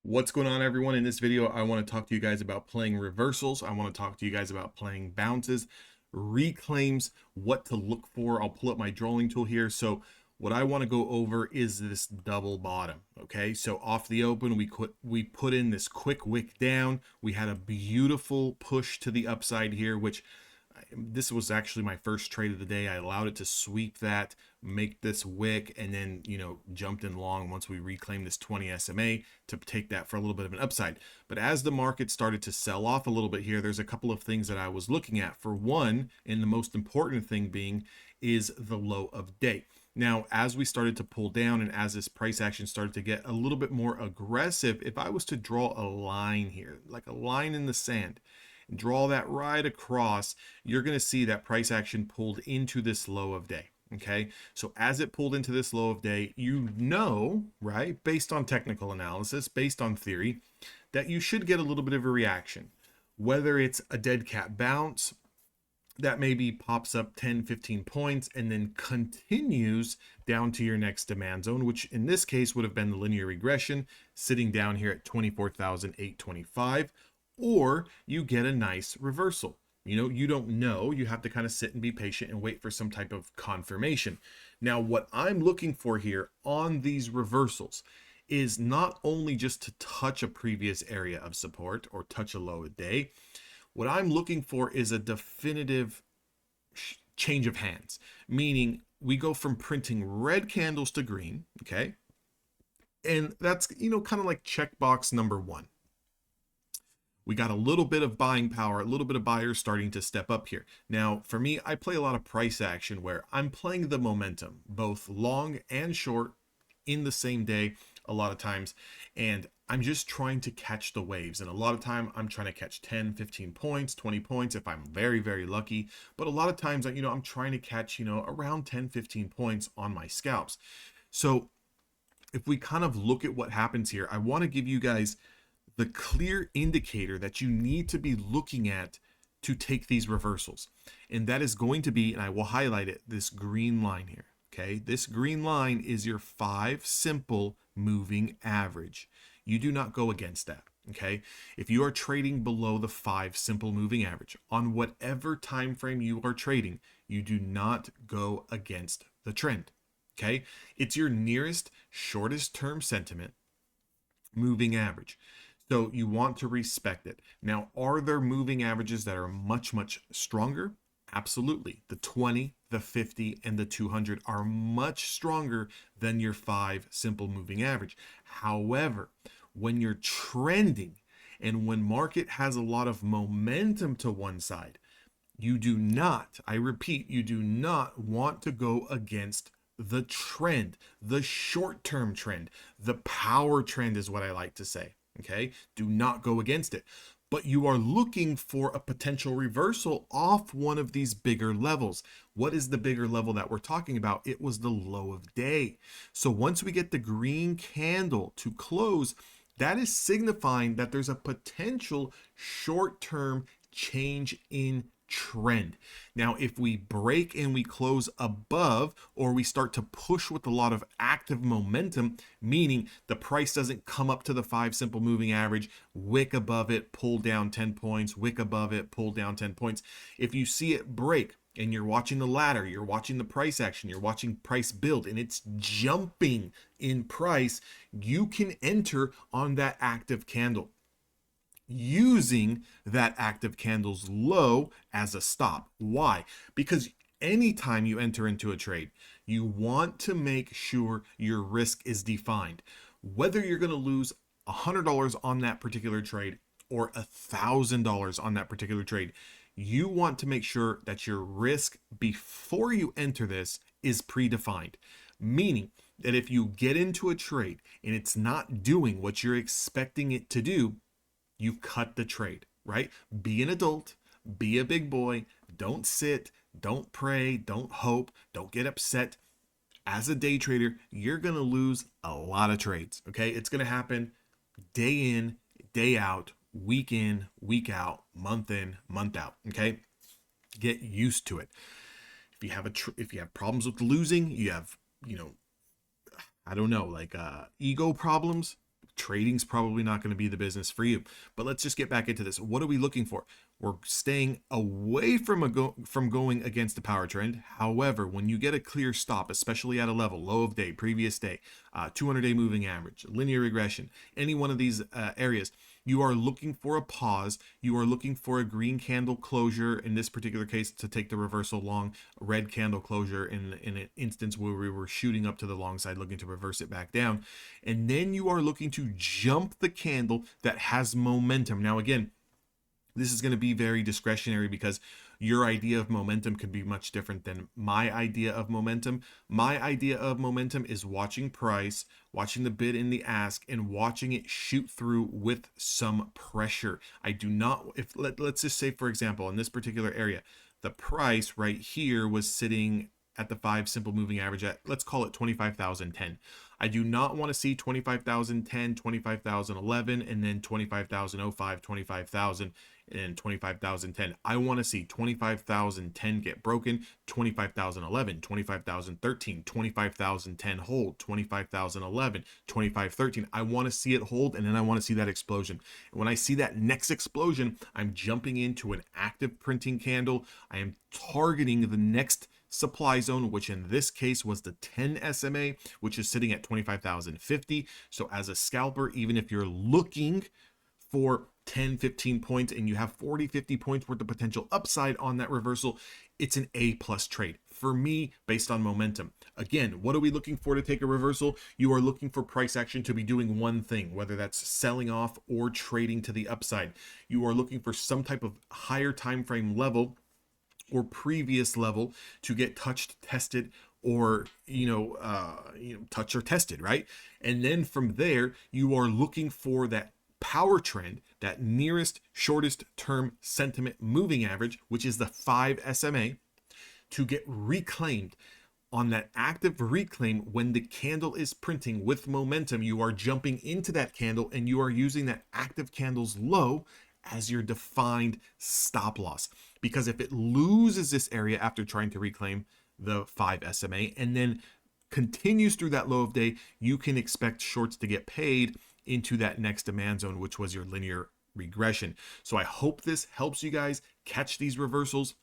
What's going on, everyone? In this video, I want to talk to you guys about playing reversals. I want to talk to you guys about playing bounces, reclaims, what to look for. I'll pull up my drawing tool here. So what I want to go over is this double bottom. Okay, so off the open, we put in this quick wick down. We had a beautiful push to the upside here, which this was actually my first trade of the day. I allowed it to sweep that, make this wick, and then, jumped in long once we reclaimed this 20 SMA to take that for a little bit of an upside. But as the market started to sell off a little bit here, there's a couple of things that I was looking at. For one, and the most important thing being, is the low of day. Now, as we started to pull down and as this price action started to get a little bit more aggressive, if I was to draw a line here, like a line in the sand, draw that right across, you're going to see that price action pulled into this low of day. Okay, so as it pulled into this low of day, right, based on technical analysis, based on theory, that you should get a little bit of a reaction. Whether it's a dead cat bounce that maybe pops up 10, 15 points and then continues down to your next demand zone, which in this case would have been the linear regression sitting down here at 24,825. Or you get a nice reversal. You don't know. You have to kind of sit and be patient and wait for some type of confirmation. Now, what I'm looking for here on these reversals is not only just to touch a previous area of support or touch a low a day. What I'm looking for is a definitive change of hands, meaning we go from printing red candles to green, okay? And that's, kind of like checkbox number one. We got a little bit of buying power, a little bit of buyers starting to step up here. Now, for me, I play a lot of price action where I'm playing the momentum, both long and short in the same day a lot of times. And I'm just trying to catch the waves. And a lot of time I'm trying to catch 10, 15 points, 20 points if I'm very, very lucky. But a lot of times, I'm trying to catch, around 10, 15 points on my scalps. So if we kind of look at what happens here, I want to give you guys the clear indicator that you need to be looking at to take these reversals. And that is going to be, and I will highlight it, this green line here. Okay, this green line is your 5 simple moving average. You do not go against that. Okay, if you are trading below the 5 simple moving average on whatever time frame you are trading, you do not go against the trend. Okay, it's your nearest shortest term sentiment moving average. So you want to respect it. Now, are there moving averages that are much, much stronger? Absolutely. The 20, the 50, and the 200 are much stronger than your 5 simple moving average. However, when you're trending and when market has a lot of momentum to one side, you do not, I repeat, you do not want to go against the trend, the short-term trend, the power trend is what I like to say. Okay, do not go against it. But you are looking for a potential reversal off one of these bigger levels. What is the bigger level that we're talking about? It was the low of day. So once we get the green candle to close, that is signifying that there's a potential short-term change in trend. Now, if we break and we close above, or we start to push with a lot of active momentum, meaning the price doesn't come up to the 5 simple moving average, wick above it, pull down 10 points, wick above it, pull down 10 points. If you see it break and you're watching the ladder, you're watching the price action, you're watching price build, and it's jumping in price, you can enter on that active candle, using that active candle's low as a stop. Why? Because anytime you enter into a trade, you want to make sure your risk is defined. Whether you're going to lose $100 on that particular trade or $1,000 on that particular trade, you want to make sure that your risk before you enter this is predefined. Meaning that if you get into a trade and it's not doing what you're expecting it to do, you cut the trade, right? Be an adult, be a big boy, don't sit, don't pray, don't hope, don't get upset. As a day trader, you're going to lose a lot of trades, okay? It's going to happen day in, day out, week in, week out, month in, month out, okay? Get used to it. If you have problems with losing, you have, I don't know, like ego problems, trading's probably not going to be the business for you. But let's just get back into this. What are we looking for? We're staying away from going against the power trend. However, when you get a clear stop, especially at a level, low of day, previous day, 200-day moving average, linear regression, any one of these areas, you are looking for a pause. You are looking for a green candle closure, in this particular case, to take the reversal long, red candle closure in an instance where we were shooting up to the long side, looking to reverse it back down. And then you are looking to jump the candle that has momentum. Now, again, this is going to be very discretionary because your idea of momentum could be much different than my idea of momentum. My idea of momentum is watching price, watching the bid and the ask, and watching it shoot through with some pressure. I do not, let's just say, for example, in this particular area, the price right here was sitting at the 5 simple moving average at, let's call it 25,010. I do not want to see 25,010, 25,011, and then 25,005, 25,000, and 25,010. I want to see 25,010 get broken, 25,011, 25,013, 25,010 hold, 25,011, 25,013. I want to see it hold, and then I want to see that explosion. And when I see that next explosion, I'm jumping into an active printing candle. I am targeting the next supply zone, which in this case was the 10 SMA, which is sitting at 25,050. So as a scalper, even if you're looking for 10, 15 points and you have 40, 50 points worth of potential upside on that reversal, it's an A+ trade for me based on momentum. Again, what are we looking for to take a reversal? You are looking for price action to be doing one thing, whether that's selling off or trading to the upside. You are looking for some type of higher time frame level or previous level to get touched, tested, or touched or tested, right? And then from there, you are looking for that power trend, that nearest shortest term sentiment moving average, which is the 5 SMA, to get reclaimed. On that active reclaim, when the candle is printing with momentum, you are jumping into that candle and you are using that active candle's low as your defined stop loss. Because if it loses this area after trying to reclaim the 5 SMA and then continues through that low of day, you can expect shorts to get paid into that next demand zone, which was your linear regression. So I hope this helps you guys catch these reversals.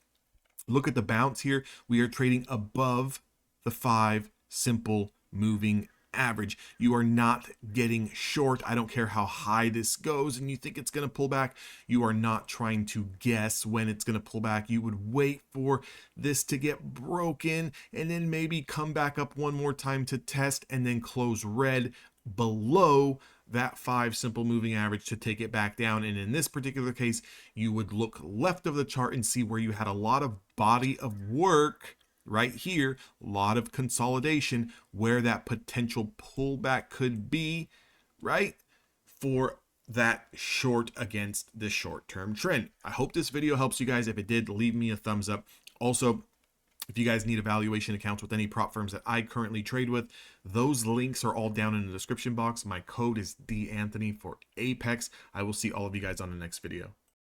Look at the bounce here. We are trading above the 5 simple moving average. You are not getting short. I don't care how high this goes and you think it's going to pull back. You are not trying to guess when it's going to pull back. You would wait for this to get broken and then maybe come back up one more time to test and then close red below that 5 simple moving average to take it back down. And in this particular case, you would look left of the chart and see where you had a lot of body of work right here, a lot of consolidation, where that potential pullback could be, right, for that short against the short-term trend. I hope this video helps you guys. If it did, leave me a thumbs up. Also, if you guys need evaluation accounts with any prop firms that I currently trade with, those links are all down in the description box. My code is DAnthony for Apex. I will see all of you guys on the next video.